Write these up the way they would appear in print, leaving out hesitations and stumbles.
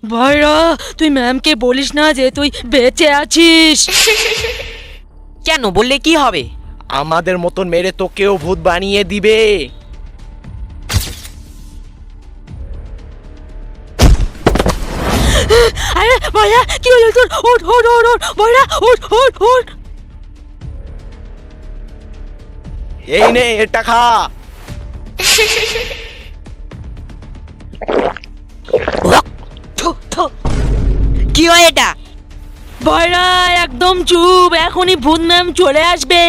ভাইরা তুই ম্যামকে বলিস না যে তুই বেঁচে আছিস। কেন, বললে কি হবে? আমাদের মতন মেরে তোকেও ভূত বানিয়ে দিবে। আরে ভাইয়া কি হলো তোর? ওঠ ওঠ ওঠ ওঠ ভাইরা, ওঠ ওঠ ওঠ। এই নে এটা খা। কি হয় এটা? ভাইরা একদম চুপ, এখনই ভূত ম্যাম চলে আসবে।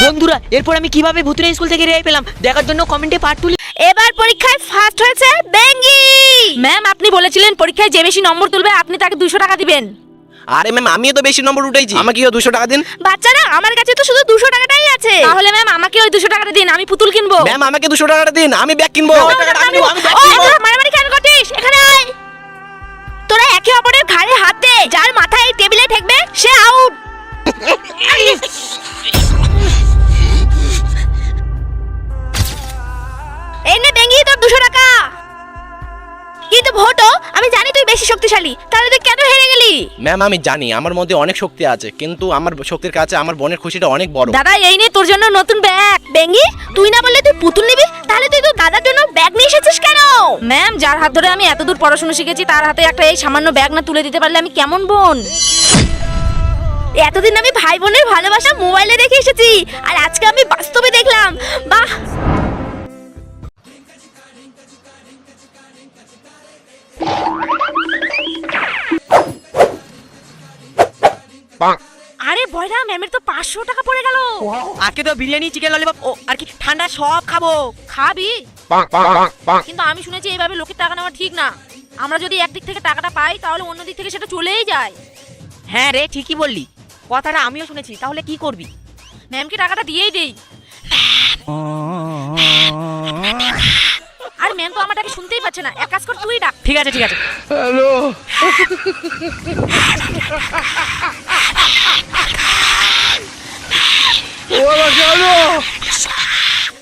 বন্ধুরা, এরপর আমি কিভাবে ভূতের স্কুল থেকে রেহাই পেলাম দেখার জন্য কমেন্টে পার্ট তুলি। এবার পরীক্ষায় ফার্স্ট হয়েছে বেঙ্গি। ম্যাম আপনি বলেছিলেন পরীক্ষায় যে বেশি নম্বর তুলবে আপনি তাকে 200 টাকা দিবেন। আরে ম্যাম আমিও তো বেশি নম্বর উঠাইছি, আমাকেও 200 টাকা দিন। বাচ্চারা আমার কাছে তো শুধু 200 টাকাটাই আছে। তাহলে ম্যাম আমাকে ওই 200 টাকাটা দিন, আমি পুতুল কিনবো। ম্যাম আমাকে 200 টাকাটা দিন, আমি ব্যাগ কিনবো। মারামারি কেন করছিস? এখানে আয়। তোরা একে অপরের ঘাড়ে হাত দে, যার মাথা এই টেবিলে ঠেকবে সে আউট। এই নে বেঙ্গি তোর 200 টাকা। কিন্তু ভোটো, আমি জানি তুই বেশি শক্তিশালী, তাহলে তুই কেন হেরে গেলি? ম্যাম আমি জানি আমার মধ্যে অনেক শক্তি আছে, কিন্তু আমার শক্তির কাছে আমার বোনের খুশিটা অনেক বড়। দাদা এই নে তোর জন্য নতুন ব্যাগ। বেঙ্গি তুই না বললে তুই পুতুল নিবি, তাহলে তুই তোর দাদার জন্য ব্যাগ নিয়ে এসেছিস কেন? ম্যাম যার হাত ধরে আমি এতদূর পড়াশোনা শিখেছি তার হাতে একটা এই সামান্য ব্যাগ না তুলে দিতে পারলে আমি কেমন বোন? এতদিন আমি ভাই বোনের ভালোবাসা মোবাইলে দেখে এসেছি, আর আজকে আমি বাস্তবে দেখলাম। বাহ! আরে বয়রা ম্যামের তো 500 টাকা পড়ে গেল। আজকে তো বিরিয়ানি, চিকেন ললিপপ ও আর কি ঠান্ডা সব খাবো। খাবি? কিন্তু আমি শুনেছি এইভাবে লোকের টাকা নেওয়া ঠিক না। আমরা যদি একদিক থেকে টাকাটা পাই তাহলে অন্য দিক থেকে সেটা চলেই যায়। হ্যাঁ রে, ঠিকই বললি, কথাটা আমিও শুনেছি। তাহলে কি করবি? ম্যামকে টাকাটা দিয়েই দেই। আর ম্যাম তো আমার টাকা শুনতেই পাচ্ছে না, এক কাজ কর তুই ডাক। ঠিক আছে ঠিক আছে। হ্যালো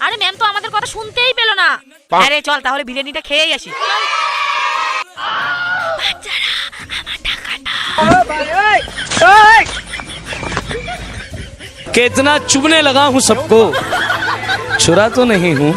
আরে ম্যাম তো আমাদের কথা শুনতেই পেল না। হ্যাঁ রে, চল তাহলে বিরিয়ানিটা খেয়েই আসি। कितना चुभने लगा हूं सबको, चुरा तो नहीं हूं।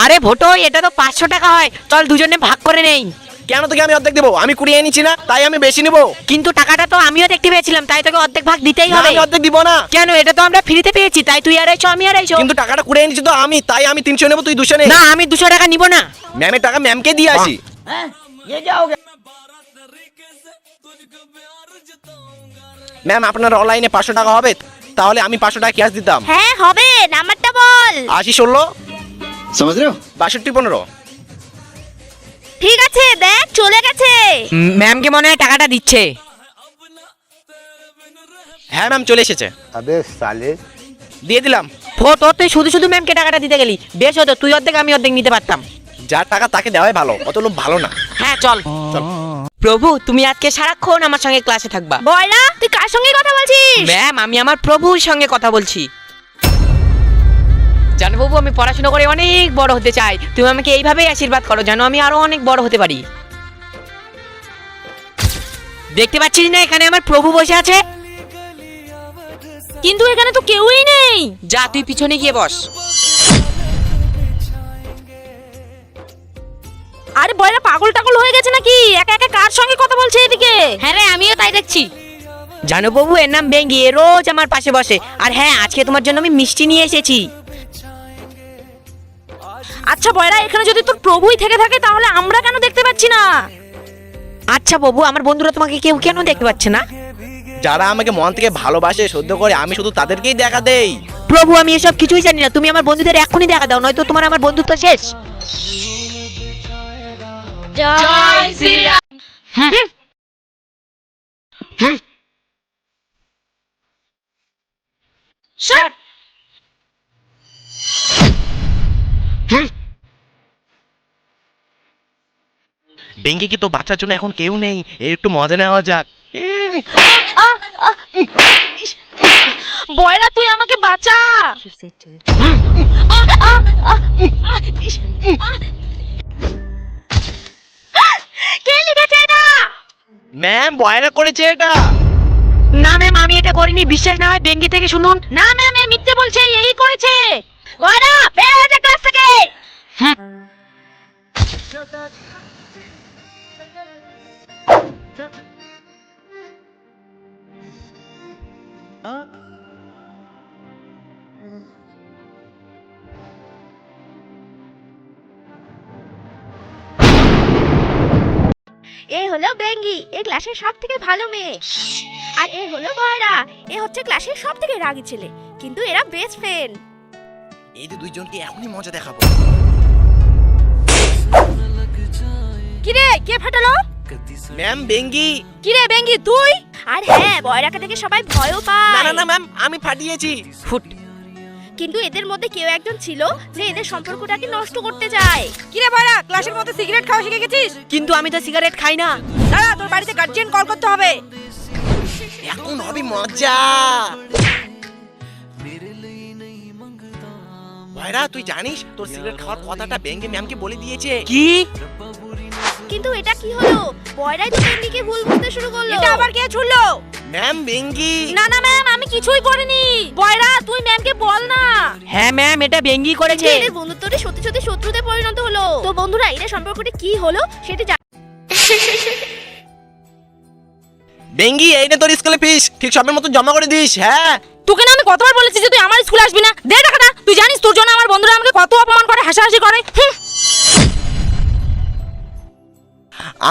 আরে ভোটো, এটা তো 500 টাকা হয়, চল দুজনে ভাগ করে নেই। কেন তোকে আমি অর্ধেক দেবো? আমি কুড়িয়ে এনেছি না, তাই আমি বেশি নিবো। কিন্তু টাকাটা তো আমিও দেখতে পেয়েছিলাম, তাই তোকে অর্ধেক ভাগ দিতেই না, হবে। আমি অর্ধেক দিব না। কেন? এটা তো আমরা ফ্রিতে পেয়েছি, তাই তুই 250 আমি 250। কিন্তু টাকাটা কুড়িয়ে এনেছি তো আমি, তাই আমি 300 নেবো, তুই 200 নে। না, আমি 200 টাকা নিব না। ম্যামের টাকা ম্যামকে দিয়ে আসি। ম্যাম আপনার অনলাইনে 500 টাকা হবে? তাহলে আমি 500 টাকা ক্যাশ দিতাম। হ্যাঁ হবে, নাম্বারটা বল। 80 16 समझ रहे हो 62 15। ঠিক আছে, দেখ চলে গেছে। ম্যামকে মনে হয় টাকাটা দিচ্ছে। হ্যাঁ ম্যাম চলে এসেছে। अबे साले দিয়ে দিলাম। ভোটো, তুই শুধু শুধু ম্যামকে টাকাটা দিতে গেলি। বেশ হতো তুই অর্ধেক আমি অর্ধেক নিতে পারতাম। যার টাকা তাকে দেওয়াই ভালো, অত লোক ভালো না। হ্যাঁ চল চল। প্রভু, তুমি আজকে সারাক্ষণ আমার সঙ্গে ক্লাসে থাকবা। বয়রা তুই কার সঙ্গে কথা বলছিস? ম্যাম, আমি আমার প্রভুর সঙ্গে কথা বলছি। জানো বাবু, আমি পড়াশোনা করে অনেক বড় হতে চাই। তুমি আমাকে এইভাবেই আশীর্বাদ করো যেন আমি আরো অনেক বড় হতে পারি। দেখতে পাচ্ছিস না এখানে আমার প্রভু বসে আছে? কিন্তু এখানে তো কেউই নেই। যা, তুই পিছনে গিয়ে বস। আরে বয়রা পাগল টাগল হয়ে গেছে নাকি? একা একা কার সঙ্গে কথা বলছে এদিকে? হ্যাঁ রে, আমিও তাই দেখছি। জানো বাবু, এর নাম বেঙ্গি, এ রোজ আমার পাশে বসে। আর হ্যাঁ, আজকে তোমার জন্য আমি মিষ্টি নিয়ে এসেছি। আচ্ছা বয়রা, এখানে যদি তোর প্রভুই থেকে থাকে তাহলে আমরা কেন দেখতে পাচ্ছি না? আচ্ছা বাবু, আমার বন্ধুরা তোমাকে কেউ কেন দেখতে পাচ্ছে না? যারা আমাকে মন থেকে ভালোবাসে সহ্য করে, আমি শুধু তাদেরকেই দেখা দেই। প্রভু, আমি এসব কিছুই জানি না। তুমি আমার বন্ধুদের এখনই দেখা দাও, নয়তো তোমার আমার বন্ধুত্ব শেষ। জয় শ্রী রাম। বেঙ্গি কি তো বাচ্চার জন্য এখন কেউ নেই, এর একটু মজা নেওয়া যাক। বয়রা তুই আমাকে বাঁচা। কে লিখেছে এটা? ম্যাম বয়রা করেছে এটা। না ম্যাম, আমি এটা করিনি। বিশ্বাস না হয় বেঙ্গি থেকে শুনুন। না ম্যাম, এই মিথ্যে বলছে, এই করেছে। বয়রা বের হয়ে যা ক্লাস থেকে। এই হলো বেঙ্গি, এই ক্লাসের সব থেকে ভালো মেয়ে। আর এ হলো বয়রা, এ হচ্ছে ক্লাসের সব থেকে রাগী ছেলে, কিন্তু এরা বেস্ট ফ্রেন্ড। এই যে দুইজনকে এখনই মজা দেখাবো। কিরে কে ফাটালো? ম্যাম বেঙ্গি। কিরে বেঙ্গি তুই? আর হ্যাঁ, বয়রাকে দেখে সবাই ভয়ও না পায়। না না ম্যাম, আমি ফাটিয়েছি। ফুট। কিন্তু এদের মধ্যে কেউ একজন ছিল যে এদের সম্পর্কটাকে নষ্ট করতে যায়। কিরে বয়রা ক্লাসের মধ্যে সিগারেট খাওয়া শিখে গেছিস? কিন্তু আমি তো সিগারেট খাই না। দাঁড়া, তোর বাড়িতে গার্জিয়ান কল করতে হবে। এখন হবে মজা। ভাইরা তুই জানিস তোর সিগারেট খাওয়ার কথাটা বেঙ্গি ম্যামকে বলে দিয়েছে। কি? কিন্তু এটা কি হলো? বয়রাই তো বেঙ্গিকে ভুল বুঝতে শুরু করলো। এটা আবার কে ছুড়লো? ম্যাম বেঙ্গি। না না ম্যাম, আমি কিছুই করিনি। বয়রা তুই ম্যামকে বল না। হ্যাঁ ম্যাম, এটা বেঙ্গি করেছে। এদের বন্ধুত্বটা সত্যি সত্যি শত্রুতে পরিণত হলো। তো বন্ধুরা, এদের সম্পর্কটা কি হলো সেটা বেঙ্গি এই নে তোর স্কুলে ফিস, ঠিক সময়ের মতো জমা করে দিস। হ্যাঁ তোকে না আমি কতবার বলেছি যে তুই আমার স্কুলে আসবি না। দে টাকাটা। তুই জানিস তোর জন্য আমার বন্ধুরা আমাকে কত অপমান করে, হাসাহাসি করে।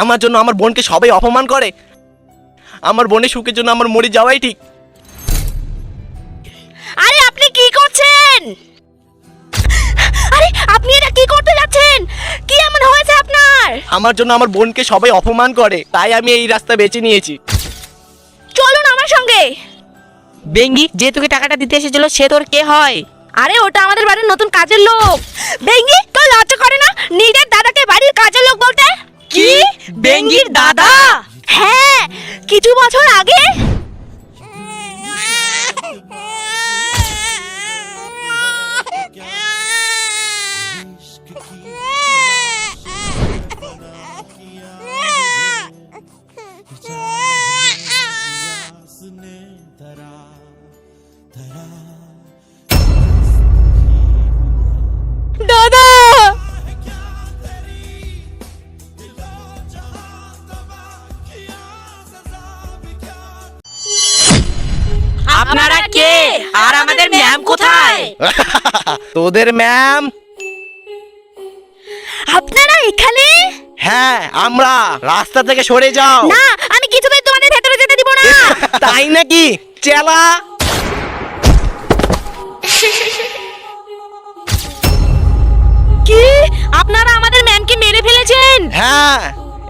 আমার জন্য আমার বোনকে সবাই অপমান করে। আমার বোনের সুখের জন্য আমার মরে যাওয়াই ঠিক। আরে আপনি কি করছেন? আরে আপনি এটা কি করতে যাচ্ছেন? কি এমন হয়েছে আপনার? আমার জন্য আমার বোনকে সবাই অপমান করে, তাই আমি এই রাস্তা বেছে নিয়েছি। চলুন আমার সঙ্গে। বেঙ্গি যে তোকে টাকাটা দিতে এসেছিল সে তোর কে হয়? আরে ওটা আমাদের বাড়ির নতুন কাজের লোক। বেঙ্গি, তোর লজ্জা করে না নিজের দাদাকে বাড়ির কাজের লোক বলতে? কি? বেঙ্গির দাদা? হ্যাঁ, কিছু বছর আগে দাদা আপনারা কে? আর আমাদের ম্যাম কোথায়? তোদের ম্যাম? আপনারা এখানে? হ্যাঁ আমরা। রাস্তা থেকে সরে যাও। না, আমি কিছুতেই তোমাদের ভেতরে যেতে দিব না। তাই নাকি? চেলা। কি? আপনারা আমাদের ম্যামকে মেরে ফেলেছেন? হ্যাঁ,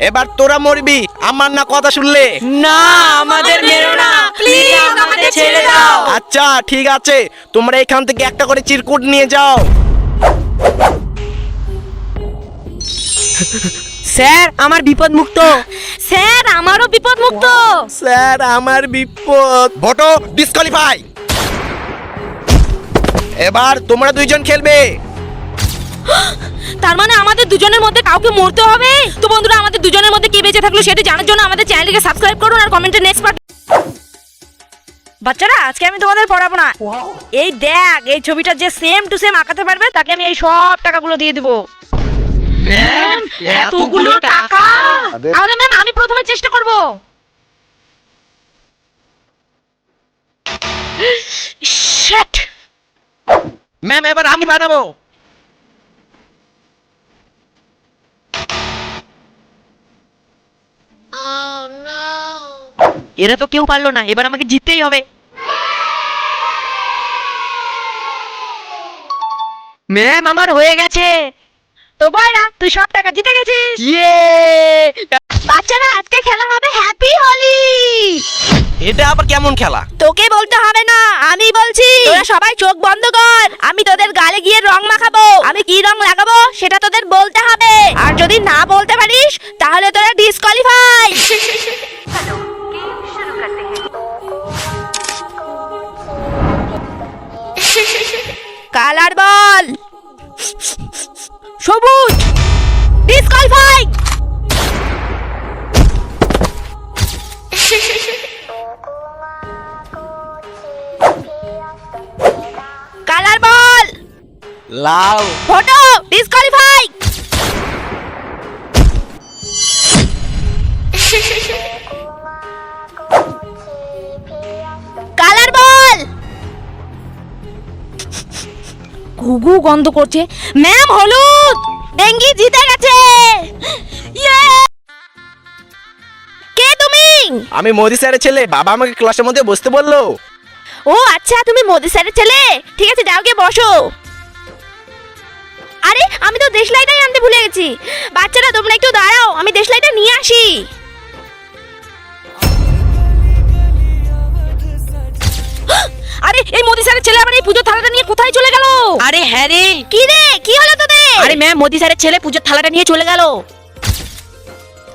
এবার তোরা মরবি আমার না কথা শুনলে। না, আমাদের মেরো না, প্লিজ আমাদের ছেড়ে দাও। আচ্ছা ঠিক আছে, তোমরা এখান থেকে একটা করে চিরকুট নিয়ে যাও। স্যার আমার বিপদ মুক্ত। স্যার আমারও বিপদ মুক্ত। স্যার আমার বিপদ। ভোটো ডিসকোয়ালিফাই। এবার তোমরা দুইজন খেলবে। তার মানে আমাদের দুজনের মধ্যে কাউকে মরতে হবে। তো বন্ধুরা, আমাদের দুজনের মধ্যে কে বেঁচে থাকলো সেটা জানার জন্য আমাদের চ্যানেলকে সাবস্ক্রাইব করুন আর কমেন্টে নেক্সট পার্ট। বাচ্চারা, আজকে আমি তোমাদের পড়াবো না। এই দেখ, এই ছবিটা যে সেম টু সেম আঁকাতে পারবে তাকে আমি এই সব টাকাগুলো দিয়ে দেবো। এতগুলো টাকা? তাহলে ম্যাম আমি প্রথমে চেষ্টা করব। শিট। ম্যাম এবার আমি বানাবো। এরা তো কেউ পারলো না, এবার আমাকে জিততেই হবে। ম্যাম আমার হয়ে গেছে। তো বয়রা, তুই সব টাকা জিতে গেছিস। ইয়ে! বাচ্চারা, আজকে খেলা হবে হ্যাপি হোলি। এটা আবার কেমন খেলা? তোকে বলতে হবে না, আমি বলছি। তোরা সবাই চোখ বন্ধ কর, আমি তোদের গালে গিয়ে রং মাখাবো। আমি কি রং লাগাবো সেটা তোদের বলতে হবে, আর যদি না বলতে পারিস তাহলে তোরা ডিসকোয়ালিফাই। কালার বল। সবুজ। ডিসকোয়ালিফাই। কালার বল। লাল। ফটো। ডিসকোয়ালিফাই। কালার বল। ঘুঘু গন্ধ করছে। ম্যাম হলুদ। ডেঙ্গি জিতে গেছে। ইয়ে! কে তুমি? আমি মোদি স্যারের ছেলে, বাবা আমাকে ক্লাসের মধ্যে বসতে বললো। ও আচ্ছা, তুমি মোদি স্যারের ছেলে। ঠিক আছে, যাও গিয়ে বসো। আরে আমি তো দেশলাইটাই আনতে ভুলে গেছি। বাচ্চারা তোমরা একটু দাঁড়াও, আমি দেশলাইটা নিয়ে আসি। আরে এই মোদি স্যারের ছেলে আবার এই পুজোর থালাটা নিয়ে কোথায় চলে গেল? আরে হ্যাঁ রে। কি রে, কি হলো তোদের? আরে ম্যাম, মোদি স্যারের ছেলে পুজোর থালাটা নিয়ে চলে গেল।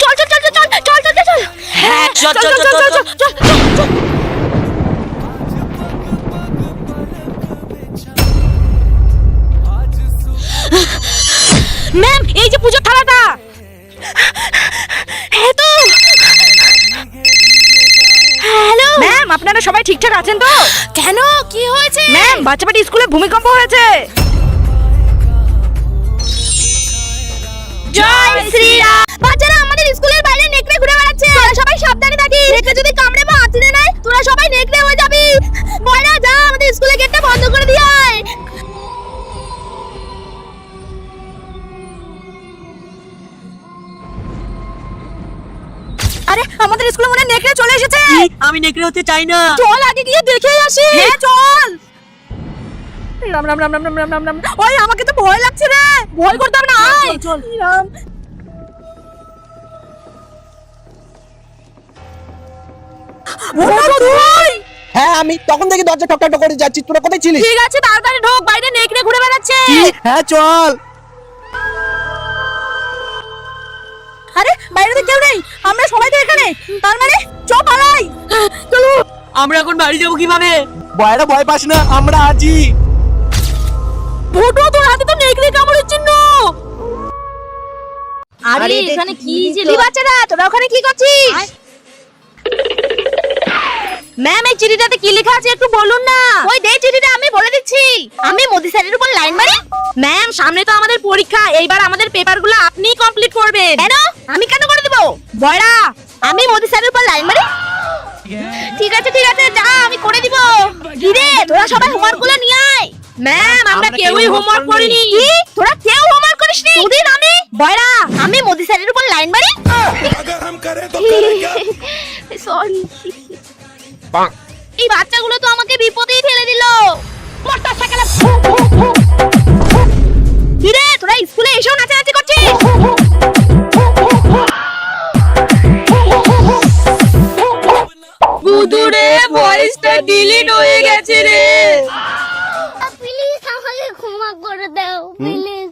চল চল চল চল চল চল চল চল। হ্যাঁ, চল চল চল চল চল। চল। ম্যাম এই যে পুজোর থালাটা। হ্যাঁ তো। হ্যালো ম্যাম আপনারা সবাই ঠিকঠাক আছেন তো? কেন, কি হয়েছে? ম্যাম বাচ্চাবাড়ি স্কুলে ভূমিকম্প হয়েছে। জয় শ্রীরাম। বাচ্চারা আমাদের স্কুলের বাইরে নেকড়ে ঘুরে বেড়াচ্ছে। তোরা সবাই সাবধানে থাকিস, নেকড়ে যদি কামড়ে বা আঁচড়ে নেয় তোরা সবাই নেকড়ে হয়ে যাবি। বয়রা যা, আমাদের স্কুলের গেটটা বন্ধ করে দিয়ে আয়। আরে আমাদের স্কুলে মনে হয় নেকড়ে চলে এসেছে। আমি নেকড়ে হতে চাই না। চল আগে গিয়ে দেখে আসি। হ্যাঁ চল। রাম রাম রাম রাম রাম রাম রাম রাম। ওই আমাকে তো ভয় লাগছে রে। ভয় করতে হবে না, আয় চল। রাম। ভোটা তুই? হ্যাঁ আমি তখন থেকে দরজা ঠকঠক করে যাচ্ছি, তোরা কোথায় ছিলিস? ঠিক আছে তাড়াতাড়ি ঢোক, বাইরে নেকড়ে ঘুরে বেড়াচ্ছে। হ্যাঁ চল। আরে বাইরে তো কেউ নেই, আমরা সবাই তো এখানে। তার মানে চল পালাই। চলো। আমরা এখন বাড়ি যাবো কিভাবে? বয়রা ভয় পাস না, আমরা আছি। ভোটো তোর হাতে তো নেকড়ে কামড়ের চিহ্ন। আরে এখানে কি যে কি বাচ্চারা, তোরা ওখানে কি করছিস? ম্যাম এই চিঠিটাতে কি লেখা আছে একটু বলুন না। ওই দে চিঠিটা, আমি বলে দিচ্ছি। আমি মোদি স্যারের উপর লাইন মারি। ম্যাম সামনে তো আমাদের পরীক্ষা, এইবার আমাদের পেপারগুলো আপনিই কমপ্লিট করবেন। কেন, আমি কেন করে দেব? বয়রা আমি মোদি স্যারের উপর লাইন মারি। ঠিক আছে যা, আমি করে দিব। কি রে, তোরা সবাই হোমওয়ার্কগুলো নিয়ে আয়। ম্যাম আমরা কেউই হোমওয়ার্ক করিনি। কি, তোরা কেউ হোমওয়ার্ক করিসনি? দুদিন আমি বয়রা আমি মোদি স্যারের উপর লাইন মারি। সরি। এই বাচ্চাগুলো তো আমাকে বিপদেই ফেলে দিল। মোটরসাইকেলে কি রে, তোরা স্কুলে এসেও নাচানাচি করছিস? বুদুরে ভয়েসটা ডিলিট হয়ে গেছে রে। প্লিজ আমাকে ক্ষমা করে দাও প্লিজ।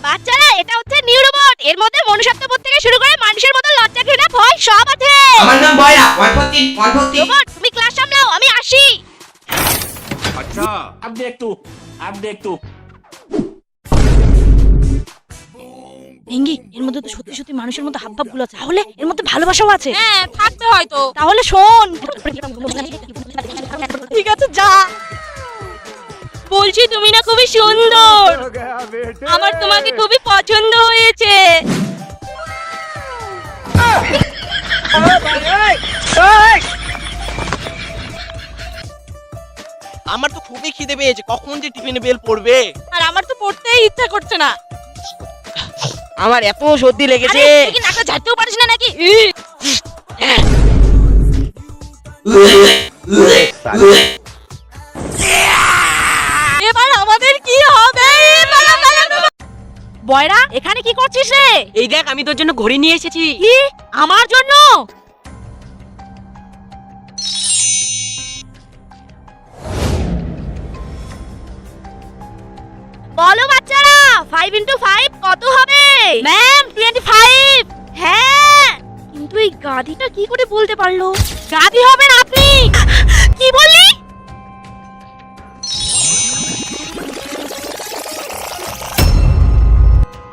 বাচ্চারা, এটা হচ্ছে নিউ রোবট। এর মধ্যে মনুষ্যত্ববোধ থেকে শুরু করে মানুষের মতো লজ্জা ঘৃণা ভয় সব আছে। আমার নাম বয়রা। 143 রোবট তুমি ক্লাস সামলাও, আমি আসি। ভেঙ্গি এর মধ্যে তো সত্যি সত্যি মানুষের মতো হাবভাব গুলো আছে, তাহলে এর মধ্যে ভালোবাসাও আছে। হ্যাঁ থাকতে হয়তো। তাহলে শোন। ঠিক আছে যা। বলছি তুমি না খুবই সুন্দর, আমার তোমাকে খুবই পছন্দ হয়েছে। আমার তো খুবই খিদে পেয়েছে, কখন যে টিফিনে বেল পড়বে। আর আমার তো পড়তেই ইচ্ছা করছে না। আমার এত সর্দি লেগেছে। আরে তুই কি নাকটা ঝাড়তেও পারিস না নাকি? এবার আমাদের কি হবে? বয়রা এখানে কি করছিস রে? এই দেখ, আমি তোর জন্য ঘড়ি নিয়ে এসেছি। কি আমার জন্য? 5 into 5 কত হবে? ম্যাম 25। হ্যাঁ, কিন্তু এই গাধিটা কি করে বলতে পারলো? গাধি হবেন আপনি। কি বললি?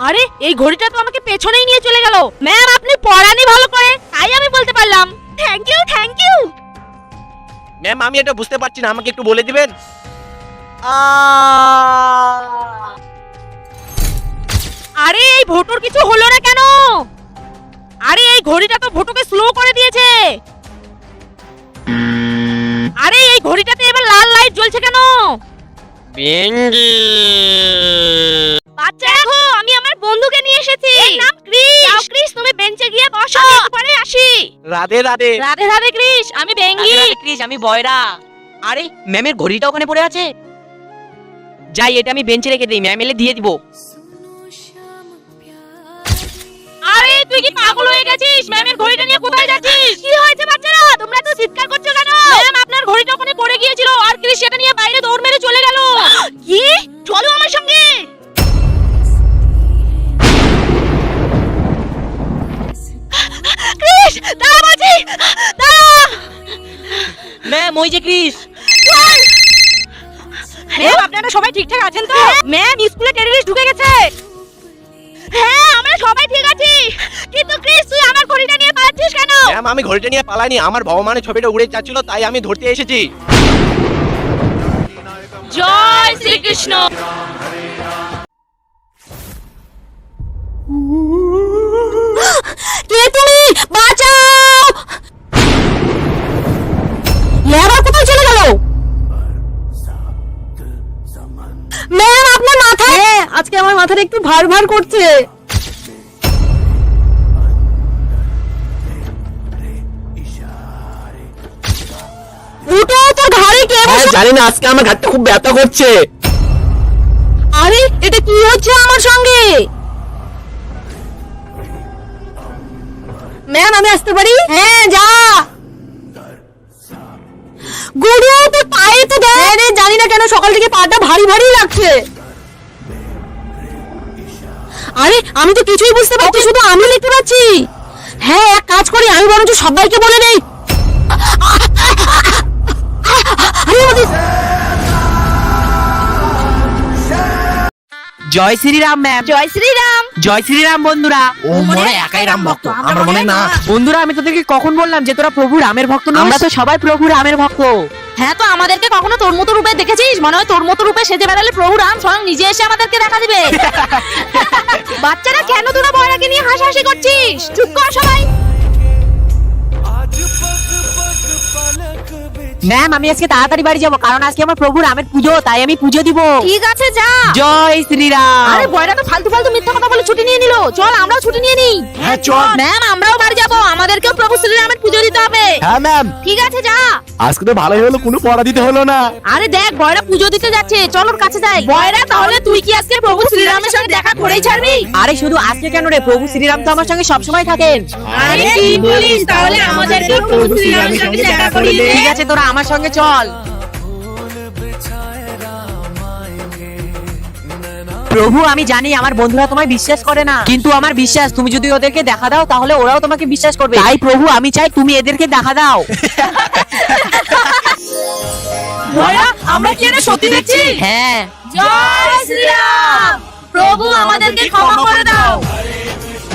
আরে এই ঘড়িটা তো আমাকে পেছনেই নিয়ে চলে গেল। ম্যাম আপনি পড়ানি ভালো করে, তাই আমি বলতে পারলাম। Thank you, thank you. Ma'am আমি এটা বুঝতে পারছি না, আমাকে একটু বলে দিবেন? আরে এই ভোটুর কিছু হলো না কেন? আরে এই ঘড়িটা তো ভোটুকে স্লো করে দিয়েছে। আরে এই ঘড়িটাতে এবার লাল লাইট জ্বলছে কেন? বেঙ্গি বাচ্চা দেখো, আমি আমার বন্ধুকে নিয়ে এসেছি। এর নাম ক্রিস। যাও ক্রিস, তুমি বেঞ্চে গিয়ে বসো, আমি একটু পরে আসি। রাধে রাধে। রাধে রাধে ক্রিস, আমি বেঙ্গি। ক্রিস, আমি বয়রা। আরে ম্যামের ঘড়িটা ওখানে পড়ে আছে। যাই, এটা আমি বেঞ্চে রেখে দিই, ম্যাম এলে দিয়ে দিব। আরে তুই কি পাগল হয়ে গেছিস? ম্যামের ঘড়িটা নিয়ে কোথায় যাচ্ছিস? কি হয়েছে বাচ্চারা, তোমরা তো চিৎকার করছো কেন? ম্যাম আপনার ঘড়িটা ওখানে পড়ে গিয়েছিল আর ক্রিস সেটা নিয়ে বাইরে দৌড় মেরে চলে গেল। কি? চলো আমার সঙ্গে। ক্রিস দাঁড়া বলছি, দাঁড়া। ম্যাম ওই যে ক্রিস। ম্যাম আপনারা সবাই ঠিকঠাক আছেন তো? ম্যাম স্কুলে টেররিস্ট ঢুকে গেছে। হ্যাঁ আমরা সবাই ঠিক আছি, কিন্তু ক্রিস তুই আমার ঘড়িটা নিয়ে পালাচ্ছিস কেন? ম্যাম আমি ঘড়িটা নিয়ে পালাইনি, আমার ভগবানের ছবিটা উড়ে যাচ্ছিল তাই আমি ধরতে এসেছি। জয় শ্রীকৃষ্ণ। কে তুমি? বাঁচাও! আবার কোথায় চলে গেল? ম্যাম আপনার মাথায়। হ্যাঁ আজকে আমার মাথাটা একটু ভার ভার করছে। দুটো তোর ঘাড়ে কে বসে? জানি না, আজকে আমার ঘাটটা খুব ব্যথা করছে। আরে এটা কি হচ্ছে আমার সঙ্গে? ম্যাম আমি আসতে পারি? হ্যাঁ যা। গুরু তো পায়ে তো দেয়। রে জানি না কেন সকাল থেকে পাটা ভারী ভারী লাগছে। আরে আমি তো কিছুই বুঝতে পারছি, শুধু আমি লিখতে পাচ্ছি। হ্যাঁ এক কাজ করি, আমি বরঞ্চ সবাইকে বলে নেই। জয় শ্রীরাম ম্যাম। জয় শ্রীরাম। জয় শ্রীরাম বন্ধুরা। ও মনে একাই রাম ভক্ত, আমরা মনে না। বন্ধুরা আমি তোদেরকে কখন বললাম যে তোরা প্রভু রামের ভক্ত নস? আমরা তো সবাই প্রভু রামের ভক্ত। হ্যাঁ তো আমাদেরকে কখনো তোর মতো রূপে দেখেছিস? মনে হয় তোর মতো রূপে সেজে বেড়ালে প্রভু রাম স্বয়ং নিজে এসে আমাদেরকে দেখা দিবে। বাচ্চারা কেন তোরা বয়রাকে নিয়ে হাসাহাসি করছিস? চুপ কর সবাই। ম্যাম আমি আজকে তাড়াতাড়ি বাড়ি যাবো, কারণ আজকে আমার প্রভু রামের পুজো, তাই আমি পুজো দিব। ঠিক আছে যা। জয় শ্রীরাম। আরে বয়রা তো ফালতু ফালতু মিথ্যা কথা বলে ছুটি নিয়ে নিল। চল আমরাও ছুটি নিয়ে নিই। হ্যাঁ চল। ম্যাম আমরাও বাড়ি যাবো, আমাদেরকেও প্রভু শ্রীরামের পুজো দিতে হবে। হ্যাঁ ম্যাম, ঠিক আছে যা। আজকে তো ভালোই হলো, কোনো পড়া দিতে হলো না। আরে দেখ বয়রা পুজো দিতে যাচ্ছে, চল ওর কাছে যাই। বয়রা তাহলে তুই কি আজকে প্রভু শ্রীরামের সঙ্গে দেখা করেই ছাড়বি? আরে শুধু আজকে কেন রে, প্রভু শ্রীরাম তো আমার সঙ্গে সবসময় থাকেন। আরে কি বলিস, তাহলে আমাদেরকে প্রভু শ্রীরামের সঙ্গে দেখা করিয়ে দে। ঠিক আছে তোরা আমার সঙ্গে চল। প্রভু আমি জানি আমার বন্ধুরা তোমায় বিশ্বাস করে না, কিন্তু আমার বিশ্বাস তুমি যদি ওদেরকে দেখা দাও তাহলে ওরাও তোমাকে বিশ্বাস করবে। তাই প্রভু আমি চাই তুমি এদেরকে দেখা দাও। বয়রা আমরা কি এটা সত্যি দেখছি? হ্যাঁ। জয় শ্রীরাম।